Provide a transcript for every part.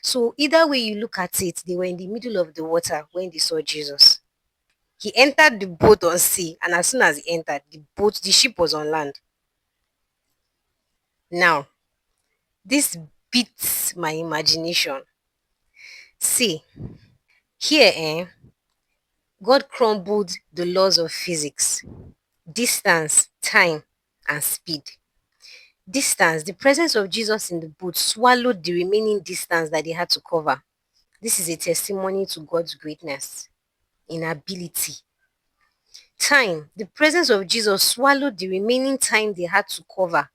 So either way you look at it, they were in the middle of the water when they saw Jesus. He entered the boat on sea, and as soon as he entered, the ship was on land. Now, this beats my imagination. See, here, God crumbled the laws of physics, distance, time, and speed. Distance, the presence of Jesus in the boat swallowed the remaining distance that they had to cover. This is a testimony to God's greatness in ability. Time, the presence of Jesus swallowed the remaining time they had to cover.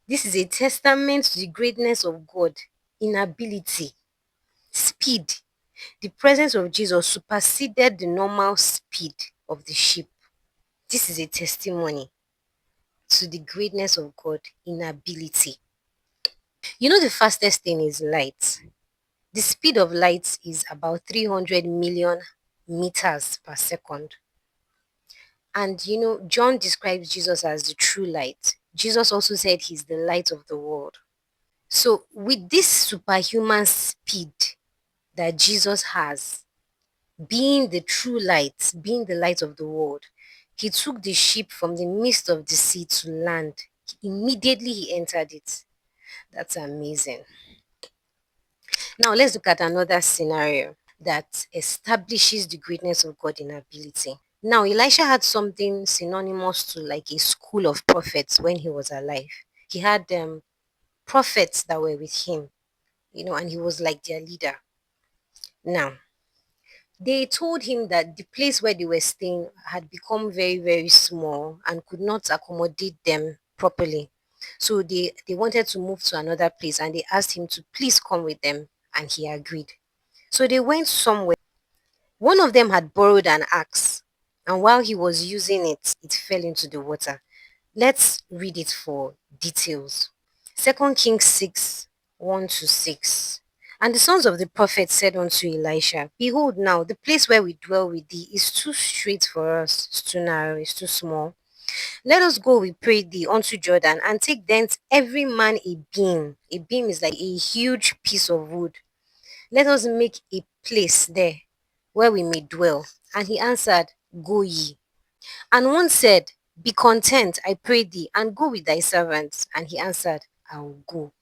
This is a testament to the greatness of God in ability. Speed, the presence of Jesus superseded the normal speed of the ship. This is a testimony to the greatness of God in ability. You know, the fastest thing is light. The speed of light is about 300 million meters per second. And you know, John describes Jesus as the true light. Jesus also said he's the light of the world. So, with this superhuman speed that Jesus has, being the true light, being the light of the world, he took the ship from the midst of the sea to land. Immediately he entered it. That's amazing. Now, let's look at another scenario that establishes the greatness of God in ability. Now, Elisha had something synonymous to like a school of prophets when he was alive. He had prophets that were with him, you know, and he was like their leader. Now, they told him that the place where they were staying had become very, very small and could not accommodate them properly. So they wanted to move to another place and they asked him to please come with them, and he agreed. So they went somewhere. One of them had borrowed an axe, and while he was using it, it fell into the water. Let's read it for details. 2 Kings 6, 1 to 6. And the sons of the prophet said unto Elisha, Behold now, the place where we dwell with thee is too straight for us, it's too narrow, it's too small. Let us go, we pray thee, unto Jordan, and take thence every man a beam. A beam is like a huge piece of wood. Let us make a place there where we may dwell. And he answered, Go ye. And one said, Be content, I pray thee, and go with thy servants. And he answered, I will go.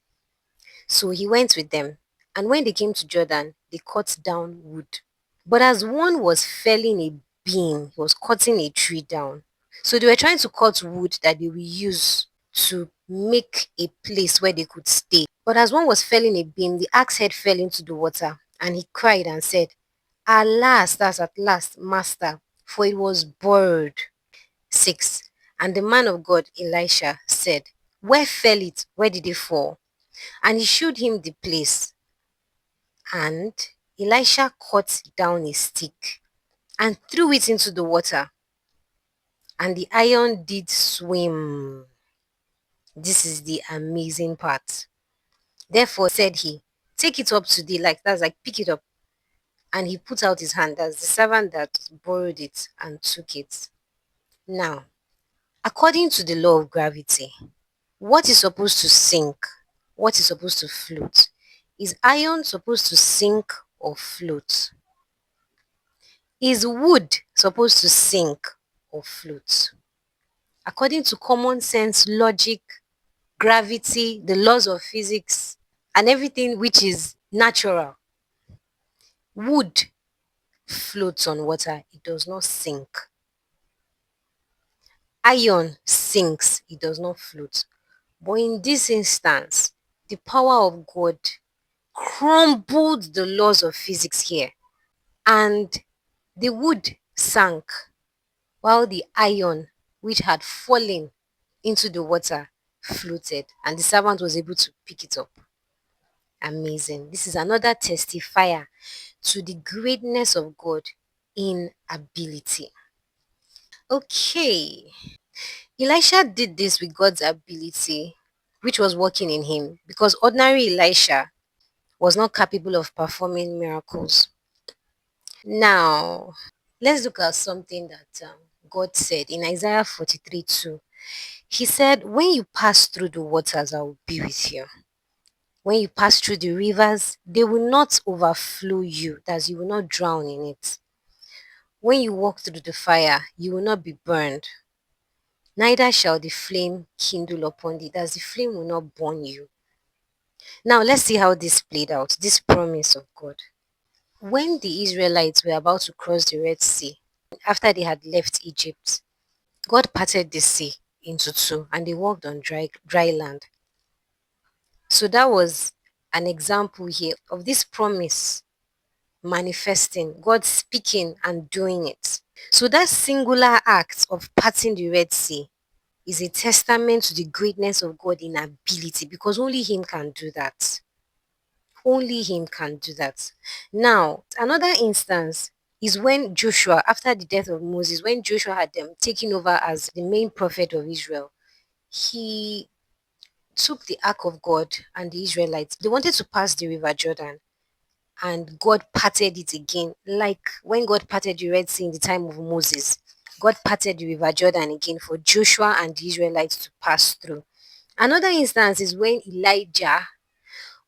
So he went with them. And when they came to Jordan, they cut down wood. But as one was felling a beam, he was cutting a tree down. So they were trying to cut wood that they will use to make a place where they could stay. But as one was felling a beam, the axe head fell into the water, and he cried and said, Alas, that's at last, master, for it was borrowed. 6. And the man of God, Elisha, said, Where fell it? Where did it fall? And he showed him the place. And Elisha cut down a stick and threw it into the water, and the iron did swim. This is the amazing part. Therefore said he, Take it up to thee, like that's like pick it up. And he put out his hand as the servant that borrowed it and took it. Now, according to the law of gravity, what is supposed to sink? What is supposed to float? Is iron supposed to sink or float? Is wood supposed to sink or float? According to common sense, logic, gravity, the laws of physics, and everything which is natural, wood floats on water, it does not sink. Iron sinks, it does not float. But in this instance, the power of God crumbled the laws of physics here, and the wood sank while the iron, which had fallen into the water, floated, and the servant was able to pick it up. Amazing. This is another testifier to the greatness of God in ability. Okay. Elisha did this with God's ability, which was working in him, because ordinary Elisha was not capable of performing miracles. Now, let's look at something that God said in Isaiah 43:2. He said, When you pass through the waters, I will be with you. When you pass through the rivers, they will not overflow you, that you will not drown in it. When you walk through the fire, you will not be burned, neither shall the flame kindle upon thee, that the flame will not burn you. Now, let's see how this played out, this promise of God. When the Israelites were about to cross the Red Sea, after they had left Egypt, God parted the sea into two and they walked on dry land. So that was an example here of this promise manifesting, God speaking and doing it. So that singular act of parting the Red Sea is a testament to the greatness of God in ability, because only Him can do that. Only Him can do that. Now, another instance is when Joshua, after the death of Moses, when Joshua had them taken over as the main prophet of Israel, he took the ark of God and the Israelites. They wanted to pass the river Jordan, and God parted it again, like when God parted the Red Sea in the time of Moses. God parted the river Jordan again for Joshua and the Israelites to pass through. Another instance is when Elijah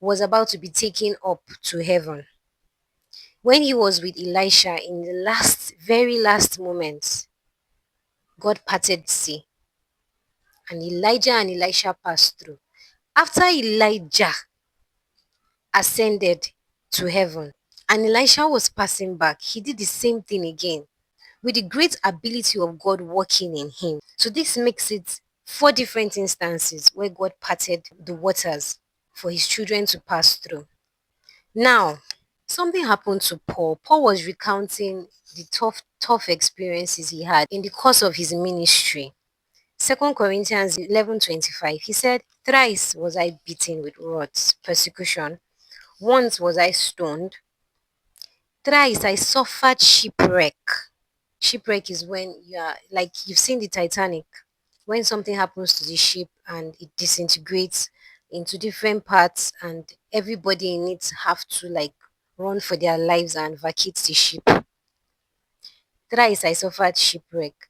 was about to be taken up to heaven. When he was with Elisha in the last, very last moments, God parted the sea, and Elijah and Elisha passed through. After Elijah ascended to heaven and Elisha was passing back, he did the same thing again with the great ability of God working in him. So this makes it four different instances where God parted the waters for his children to pass through. Now, something happened to Paul. Paul was recounting the tough experiences he had in the course of his ministry. 2 Corinthians 11:25, he said, "Thrice was I beaten with rods, persecution. Once was I stoned. Thrice I suffered shipwreck." Shipwreck is when you are like you've seen the Titanic, when something happens to the ship and it disintegrates into different parts and everybody in it have to like run for their lives and vacate the ship. Thrice I suffered shipwreck.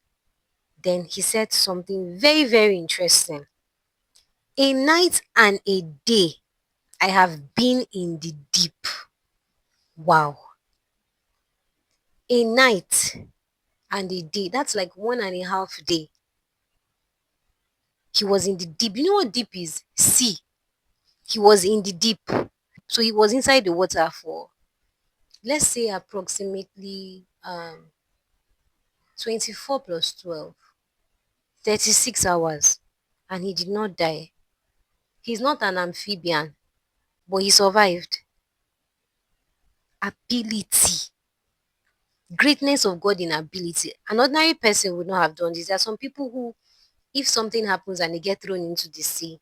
Then he said something very, very interesting. A night and a day I have been in the deep. Wow. A night and a day. That's like 1.5 day. He was in the deep. You know what deep is? Sea. He was in the deep. So he was inside the water for, let's say, approximately 24 plus 12, 36 hours. And he did not die. He's not an amphibian, but he survived. Ability. Greatness of God in ability. An ordinary person would not have done this. There are some people who, if something happens and they get thrown into the sea,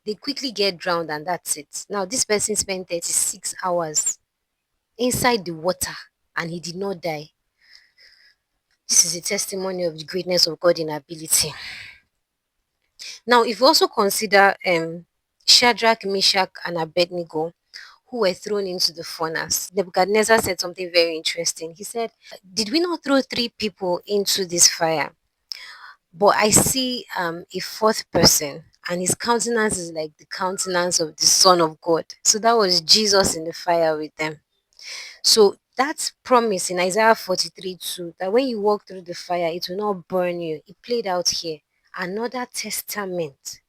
they quickly get drowned and that's it. Now, this person spent 36 hours inside the water and he did not die. This is a testimony of the greatness of God in ability. Now, if you also consider Shadrach, Meshach, and Abednego, who were thrown into the furnace, Nebuchadnezzar said something very interesting. He said, "Did we not throw three people into this fire? But I see a fourth person, and his countenance is like the countenance of the Son of God." So that was Jesus in the fire with them. So that promise in Isaiah 43:2, that when you walk through the fire, it will not burn you. It played out here. Another testament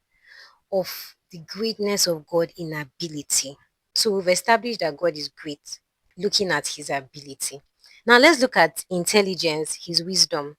of the greatness of God in ability. So we've established that God is great, looking at his ability. Now let's look at intelligence, his wisdom.